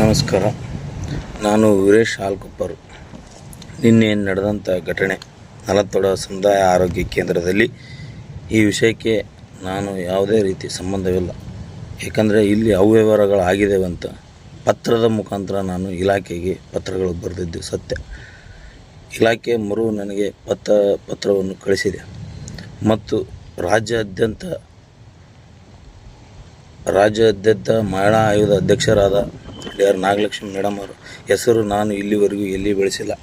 ನಮಸ್ಕಾರ. ನಾನು ವೀರೇಶ್ ಹಾಲ್ಕೊಪ್ಪರು. ನಿನ್ನೆ ನಡೆದಂಥ ಘಟನೆ ನಲತ್ತೋಡ ಸಮುದಾಯ ಆರೋಗ್ಯ ಕೇಂದ್ರದಲ್ಲಿ ಈ ವಿಷಯಕ್ಕೆ ನಾನು ಯಾವುದೇ ರೀತಿ ಸಂಬಂಧವಿಲ್ಲ. ಏಕೆಂದರೆ ಇಲ್ಲಿ ಅವ್ಯವಹಾರಗಳಾಗಿದ್ದೇವೆ ಅಂತ ಪತ್ರದ ಮುಖಾಂತರ ನಾನು ಇಲಾಖೆಗೆ ಪತ್ರಗಳು ಬರೆದಿದ್ದು ಸತ್ಯ. ಇಲಾಖೆ ನನಗೆ ಪತ್ರವನ್ನು ಕಳಿಸಿದೆ ಮತ್ತು ರಾಜ್ಯಾದ್ಯಂತ ಮಹಿಳಾ ಆಯೋಗದ ಅಧ್ಯಕ್ಷರಾದ DR ನಾಗಲಕ್ಷ್ಮಿ ಮೇಡಮ್ ಅವರ ಹೆಸರು ನಾನು ಇಲ್ಲಿವರೆಗೂ ಎಲ್ಲಿ ಬೆಳೆಸಿಲ್ಲ.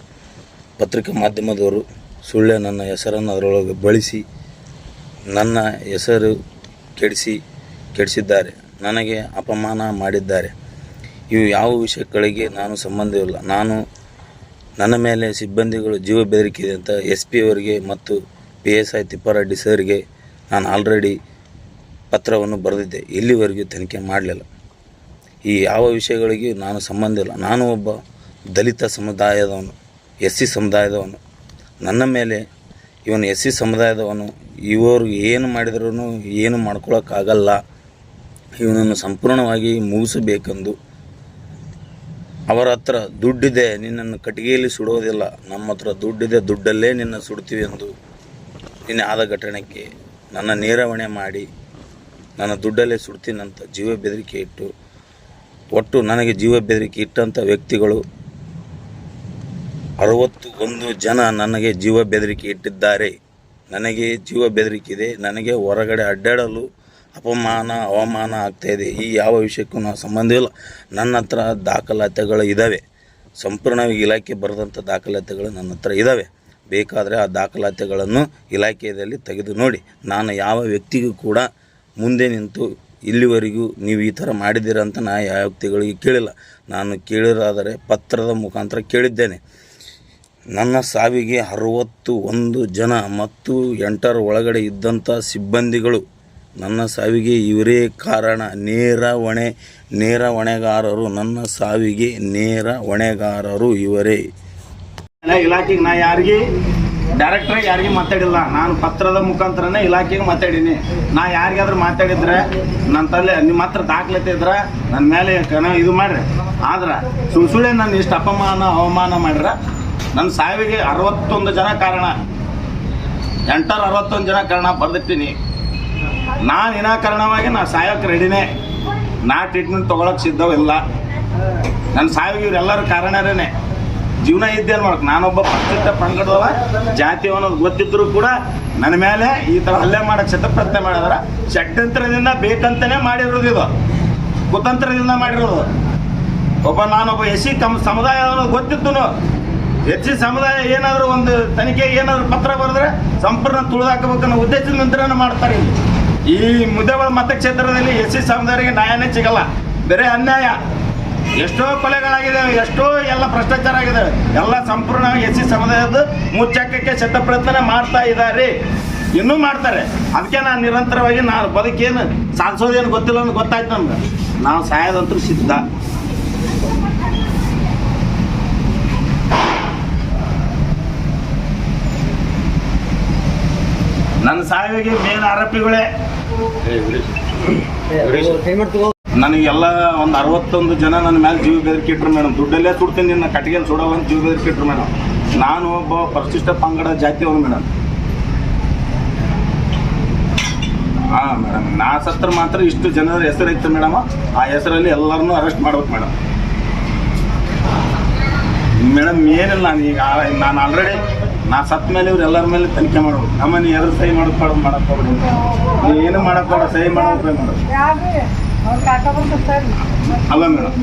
ಪತ್ರಿಕಾ ಮಾಧ್ಯಮದವರು ಸುಳ್ಳೆ ನನ್ನ ಹೆಸರನ್ನು ಅದರೊಳಗೆ ಬಳಸಿ ನನ್ನ ಹೆಸರು ಕೆಡಿಸಿದ್ದಾರೆ, ನನಗೆ ಅಪಮಾನ ಮಾಡಿದ್ದಾರೆ. ಇವು ಯಾವ ವಿಷಯಗಳಿಗೆ ನಾನು ಸಂಬಂಧವಿಲ್ಲ. ನನ್ನ ಮೇಲೆ ಸಿಬ್ಬಂದಿಗಳು ಜೀವ ಬೆದರಿಕೆ ಅಂತ SP ಅವರಿಗೆ ಮತ್ತು PSI ತಿಪ್ಪಾರೆಡ್ಡಿ ಸರ್ಗೆ ನಾನು ಆಲ್ರೆಡಿ ಪತ್ರವನ್ನು ಬರೆದಿದ್ದೆ. ಇಲ್ಲಿವರೆಗೂ ತನಿಖೆ ಮಾಡಲಿಲ್ಲ. ಈ ಯಾವ ವಿಷಯಗಳಿಗೆ ನಾನು ಸಂಬಂಧ ಇಲ್ಲ. ನಾನು ಒಬ್ಬ ದಲಿತ ಸಮುದಾಯದವನು, SC ಸಮುದಾಯದವನು. ನನ್ನ ಮೇಲೆ ಇವನು SC ಸಮುದಾಯದವನು, ಇವರು ಏನು ಮಾಡಿದ್ರೂ ಏನು ಮಾಡ್ಕೊಳ್ಳೋಕ್ಕಾಗಲ್ಲ, ಇವನನ್ನು ಸಂಪೂರ್ಣವಾಗಿ ಮುಗಿಸಬೇಕೆಂದು ಅವರ ಹತ್ರ ದುಡ್ಡಿದೆ, ನಿನ್ನನ್ನು ಕಟ್ಟಿಗೆಯಲ್ಲಿ ಸುಡೋದಿಲ್ಲ, ನಮ್ಮ ಹತ್ರ ದುಡ್ಡಿದೆ, ದುಡ್ಡಲ್ಲೇ ನಿನ್ನ ಸುಡ್ತೀವಿ ಎಂದು ನಿನ್ನೆ ಆದ ಘಟನೆಗೆ ನನ್ನ ನೇರವಣೆ ಮಾಡಿ ನನ್ನ ದುಡ್ಡಲ್ಲೇ ಸುಡ್ತೀನಂತ ಜೀವ ಬೆದರಿಕೆ ಇಟ್ಟು, ಒಟ್ಟು ನನಗೆ ಜೀವ ಬೆದರಿಕೆ ಇಟ್ಟಂಥ ವ್ಯಕ್ತಿಗಳು 61 ಜನ ನನಗೆ ಜೀವ ಬೆದರಿಕೆ ಇಟ್ಟಿದ್ದಾರೆ. ನನಗೆ ಜೀವ ಬೆದರಿಕೆ ಇದೆ. ನನಗೆ ಹೊರಗಡೆ ಅಡ್ಡಾಡಲು ಅವಮಾನ ಆಗ್ತಾಯಿದೆ. ಈ ಯಾವ ವಿಷಯಕ್ಕೂ ನಾವು ಸಂಬಂಧವಿಲ್ಲ. ನನ್ನ ಹತ್ರ ದಾಖಲಾತಿಗಳು ಇದ್ದಾವೆ. ಸಂಪೂರ್ಣವಾಗಿ ಇಲಾಖೆ ಬರೆದಂಥ ದಾಖಲಾತಿಗಳು ನನ್ನ ಹತ್ರ ಇದ್ದಾವೆ. ಬೇಕಾದರೆ ಆ ದಾಖಲಾತಿಗಳನ್ನು ಇಲಾಖೆಯಲ್ಲಿ ತೆಗೆದು ನೋಡಿ. ನಾನು ಯಾವ ವ್ಯಕ್ತಿಗೂ ಕೂಡ ಮುಂದೆ ನಿಂತು ಇಲ್ಲಿವರೆಗೂ ನೀವು ಈ ಥರ ಮಾಡಿದ್ದೀರಂತ ಯಾವ ವ್ಯಕ್ತಿಗಳಿಗೆ ಕೇಳಿಲ್ಲ. ನಾನು ಕೇಳಿರಾದರೆ ಪತ್ರದ ಮುಖಾಂತರ ಕೇಳಿದ್ದೇನೆ. ನನ್ನ ಸಾವಿಗೆ 61 ಜನ ಮತ್ತು 8ರ ಒಳಗಡೆ ಇದ್ದಂಥ ಸಿಬ್ಬಂದಿಗಳು ನನ್ನ ಸಾವಿಗೆ ಇವರೇ ಕಾರಣ. ನೇರ ಹೊಣೆಗಾರರು. ನನ್ನ ಸಾವಿಗೆ ನೇರ ಹೊಣೆಗಾರರು ಇವರೇ. ಇಲಾಖೆಗೆ ನಾ ಡೈರೆಕ್ಟ್ರಾಗಿ ಯಾರಿಗೆ ಮಾತಾಡಿಲ್ಲ. ನಾನು ಪತ್ರದ ಮುಖಾಂತರನೇ ಇಲಾಖೆಗೆ ಮಾತಾಡೀನಿ. ನಾ ಯಾರಿಗಾದ್ರೂ ಮಾತಾಡಿದ್ರೆ ನನ್ನ ತಲೆ ನಿಮ್ಮ ಹತ್ರ ದಾಖಲಾತಿ ಇದ್ರೆ ನನ್ನ ಮೇಲೆ ಇದು ಮಾಡ್ರಿ. ಆದ್ರೆ ಸುಳ್ಳೆ ನಾನು ಇಷ್ಟು ಅವಮಾನ ಮಾಡ್ರೆ ನನ್ನ ಸಾವಿಗೆ 61 ಜನ ಕಾರಣ, 8ರ 61 ಜನ ಕಾರಣ ಬರೆದಿಟ್ಟಿನಿ. ನಾನು ವಿನಾಕಾರಣವಾಗಿ ಸಾಯೋಕ್ಕೆ ರೆಡಿನೇ. ನಾ ಟ್ರೀಟ್ಮೆಂಟ್ ತೊಗೊಳಕ್ಕೆ ಸಿದ್ಧವಿಲ್ಲ. ನನ್ನ ಸಾವಿಗೆ ಇವರೆಲ್ಲರ ಕಾರಣರೇ. ಜೀವನ ಇದ್ದೇನು ಮಾಡೋಕೆ. ನಾನೊಬ್ಬ ಪರಿಶಿಷ್ಟ ಪಂಗಡದವ ಜಾತಿ ಅನ್ನೋದು ಗೊತ್ತಿದ್ರು ಕೂಡ ನನ್ನ ಮೇಲೆ ಈ ಥರ ಹಲ್ಲೆ ಮಾಡೋಕ್ಕೆ ಶತಪ್ರಯತ್ನ ಮಾಡಿದ್ರೆ ಷಡ್ಯಂತ್ರದಿಂದ ಬೇಕಂತಲೇ ಮಾಡಿರೋದು. ಇದು ಕುತಂತ್ರದಿಂದ ಮಾಡಿರೋದು. ನಾನೊಬ್ಬ SC ಸಮುದಾಯ ಅನ್ನೋದು ಗೊತ್ತಿತ್ತು. SC ಸಮುದಾಯ ಏನಾದರೂ ಒಂದು ತನಿಖೆಗೆ ಏನಾದರೂ ಪತ್ರ ಬರೆದ್ರೆ ಸಂಪೂರ್ಣ ತುಳಿದಾಕಬೇಕನ್ನೋ ಉದ್ದೇಶದಿಂದ ಮಾಡ್ತಾರೆ. ಈ ಮುದ್ದೇಬಿಹಾಳ ಮತಕ್ಷೇತ್ರದಲ್ಲಿ SC ಸಮುದಾಯರಿಗೆ ನ್ಯಾಯನೇ ಸಿಗಲ್ಲ. ಬೇರೆ ಅನ್ಯಾಯ. ಎಷ್ಟೋ ಕೊಲೆಗಳಾಗಿದೆ, ಎಷ್ಟೋ ಎಲ್ಲ ಭ್ರಷ್ಟಾಚಾರ ಆಗಿದೆ. ಎಲ್ಲ ಸಂಪೂರ್ಣವಾಗಿ SC ಸಮುದಾಯದ ಮುಚ್ಚಾಕಕ್ಕೆ ಶತಪ್ರಯತ್ನ ಮಾಡ್ತಾ ಇದ್ದಾರೆ, ಇನ್ನೂ ಮಾಡ್ತಾರೆ. ಅದಕ್ಕೆ ನಾನು ನಿರಂತರವಾಗಿ ನಾನು ಬದುಕೇನು ಸಾಧಿಸೋದೇನು ಗೊತ್ತಿಲ್ಲ ಅಂತ ಗೊತ್ತಾಯ್ತು ನಮ್ಗೆ. ನಾವು ಸಾಯೋದಂತೂ ಸಿದ್ಧ. ನನ್ನ ಸಾವಿಗೆ ಮೇನ್ ಆರೋಪಿಗಳೇ. ನನಗೆಲ್ಲ ಒಂದು 61 ಜನ ನನ್ನ ಮೇಲೆ ಜೀವ ಬೆದರಿಕೆ ಇಟ್ರು ಮೇಡಮ್. ದುಡ್ಡಲ್ಲೇ ಸುಡ್ತೀನಿ, ನಿನ್ನ ಕಟ್ಟಿಗೆಯಲ್ಲಿ ಸುಡೋವಂತ ಜೀವ ಬೆದರಿಕೆ ಇಟ್ರು ಮೇಡಮ್. ನಾನು ಒಬ್ಬ ಪರಿಶಿಷ್ಟ ಪಂಗಡ ಜಾತಿಯವನು ಮೇಡಮ್. ಹಾಂ ಮೇಡಮ್, ನಾ ಸತ್ರ ಮಾತ್ರ ಇಷ್ಟು ಜನರ ಹೆಸರು ಐತೆ ಮೇಡಮ್. ಆ ಹೆಸರಲ್ಲಿ ಎಲ್ಲರನ್ನೂ ಅರೆಸ್ಟ್ ಮಾಡ್ಬೇಕು ಮೇಡಮ್. ಏನಿಲ್ಲ, ನಾನು ಆಲ್ರೆಡಿ ಸತ್ತ ಮೇಲೆ ಇವ್ರು ಎಲ್ಲರ ಮೇಲೆ ತನಿಖೆ ಮಾಡ್ಬೇಕು. ನಮ್ಮನ್ನು ಎದುರು ಸಹಿ ಮಾಡಕ್ಕೆ ಹೋಗ್ಬಿಡಿ. ನೀವು ಏನು ಮಾಡಕ್ಕೆ ಬೇಡ, ಸಹಿ ಮಾಡೋದು ಮಾಡೋದು ಅಲ್ಲ ಮೇಡಮ್.